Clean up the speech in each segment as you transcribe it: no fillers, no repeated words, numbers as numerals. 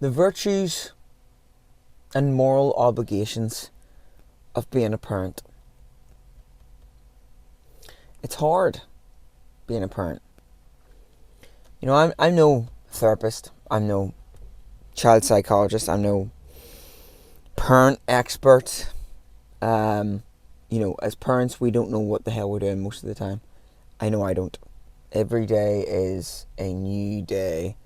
the virtues and moral obligations of being a parent. It's hard being a parent. You know, I'm no therapist, I'm no child psychologist, I'm no parent expert. You know, as parents, we don't know what the hell we're doing most of the time. I know I don't. Every day is a new day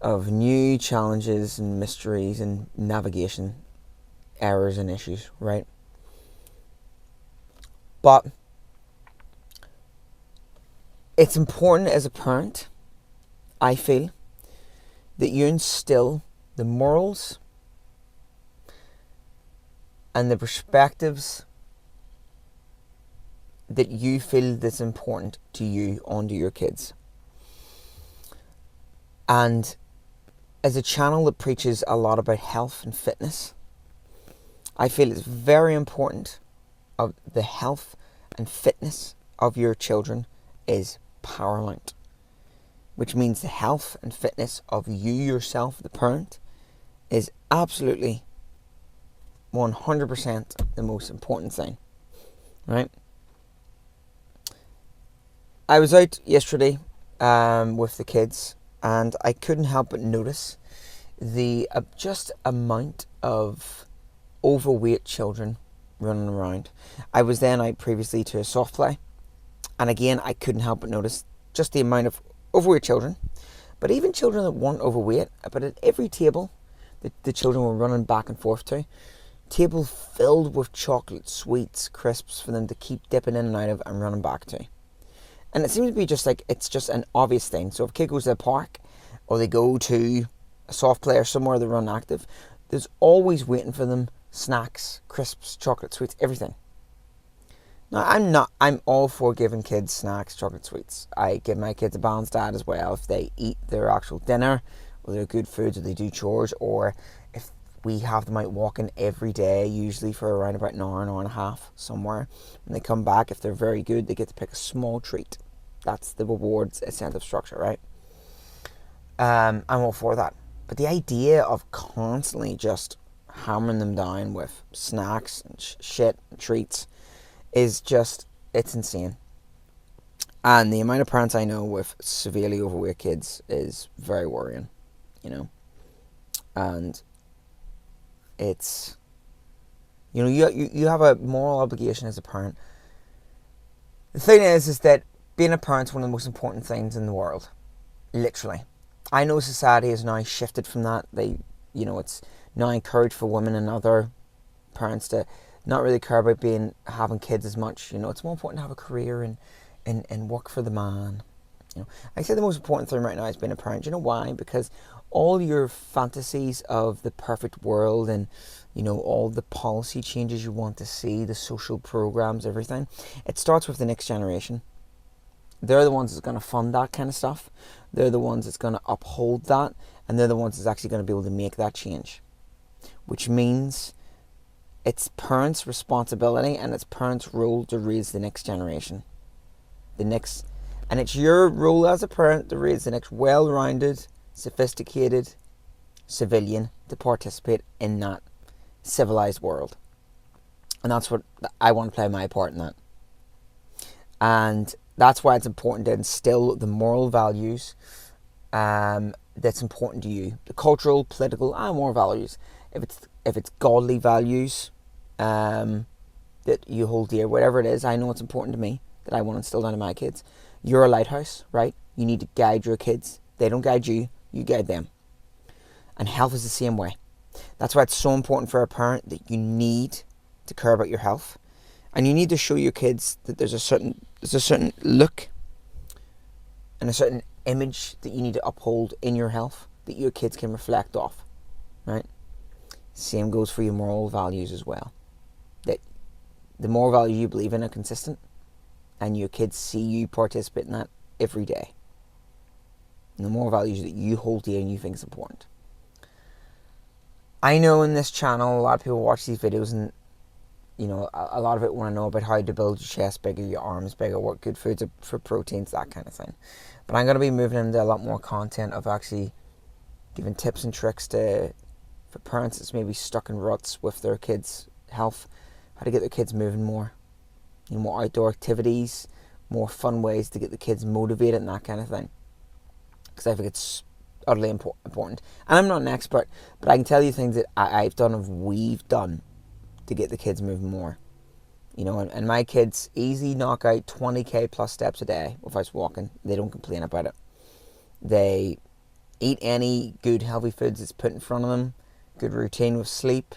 of new challenges and mysteries and navigation errors and issues, right? But it's important as a parent, I feel, that you instill the morals and the perspectives that you feel that's important to you onto your kids. And as a channel that preaches a lot about health and fitness, I feel it's very important of the health and fitness of your children is paramount, which means the health and fitness of you yourself, the parent, is absolutely 100% the most important thing, right? I was out yesterday with the kids, and I couldn't help but notice the just amount of overweight children running around. I was then out previously to a soft play, and again I couldn't help but notice just the amount of overweight children, but even children that weren't overweight. But at every table that the children were running back and forth to, table filled with chocolate, sweets, crisps for them to keep dipping in and out of and running back to. And it seems to be just like, it's just an obvious thing. So if a kid goes to the park, or they go to a soft play or somewhere they run active, there's always waiting for them snacks, crisps, chocolate, sweets, everything. Now, I'm all for giving kids snacks, chocolate, sweets. I give my kids a balanced diet as well. If they eat their actual dinner, or their good foods, or they do chores, or if we have them out walking every day, usually for around about an hour and a half somewhere. When they come back, if they're very good, they get to pick a small treat. That's the rewards incentive structure, right? I'm all for that. But the idea of constantly just hammering them down with snacks and shit and treats is just, it's insane. And the amount of parents I know with severely overweight kids is very worrying, you know. And it's, you know, you have a moral obligation as a parent. The thing is that being a parent is one of the most important things in the world, literally. I know society has now shifted from that. It's now encouraged for women and other parents to not really care about having kids as much. You know, it's more important to have a career and work for the man. You know, I say the most important thing right now is being a parent. You know why? Because all your fantasies of the perfect world and, you know, all the policy changes you want to see, the social programs, everything, it starts with the next generation. They're the ones that's going to fund that kind of stuff. They're the ones that's going to uphold that. And they're the ones that's actually going to be able to make that change. Which means it's parents' responsibility and it's parents' role to raise the next generation. And it's your role as a parent to raise the next well-rounded, sophisticated civilian to participate in that civilized world. And that's what I want to play my part in that. And that's why it's important to instill the moral values that's important to you. The cultural, political, and moral values. If it's godly values that you hold dear, whatever it is, I know it's important to me that I want to instill down to my kids. You're a lighthouse, right? You need to guide your kids. They don't guide you, you guide them. And health is the same way. That's why it's so important for a parent that you need to care about your health. And you need to show your kids that there's a certain look and a certain image that you need to uphold in your health that your kids can reflect off, right? Same goes for your moral values as well. That the moral values you believe in are consistent and your kids see you participate in that every day. And the moral values that you hold dear and you think is important. I know in this channel a lot of people watch these videos and, you know, a lot of it want to know about how to build your chest bigger, your arms bigger, what good foods for proteins, that kind of thing. But I'm going to be moving into a lot more content of actually giving tips and tricks for parents that's maybe stuck in ruts with their kids' health, how to get their kids moving more, more outdoor activities, more fun ways to get the kids motivated and that kind of thing. Because I think it's utterly important. And I'm not an expert, but I can tell you things that I've done and we've done to get the kids moving more. And my kids easy knock out 20k plus steps a day without walking. They don't complain about it. They eat any good healthy foods that's put in front of them. Good routine with sleep.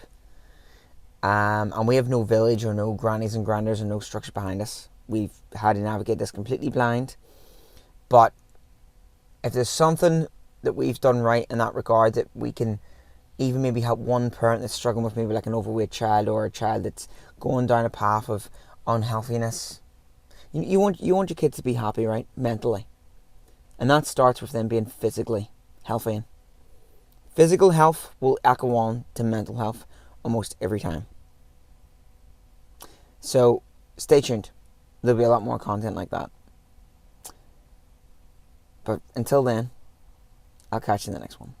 And we have no village or no grannies and granders or no structure behind us. We've had to navigate this completely blind. But if there's something that we've done right in that regard, that we can even maybe help one parent that's struggling with maybe like an overweight child, or a child that's going down a path of unhealthiness. You want your kids to be happy, right? Mentally. And that starts with them being physically healthy. Physical health will echo on to mental health almost every time. So stay tuned. There'll be a lot more content like that. But until then, I'll catch you in the next one.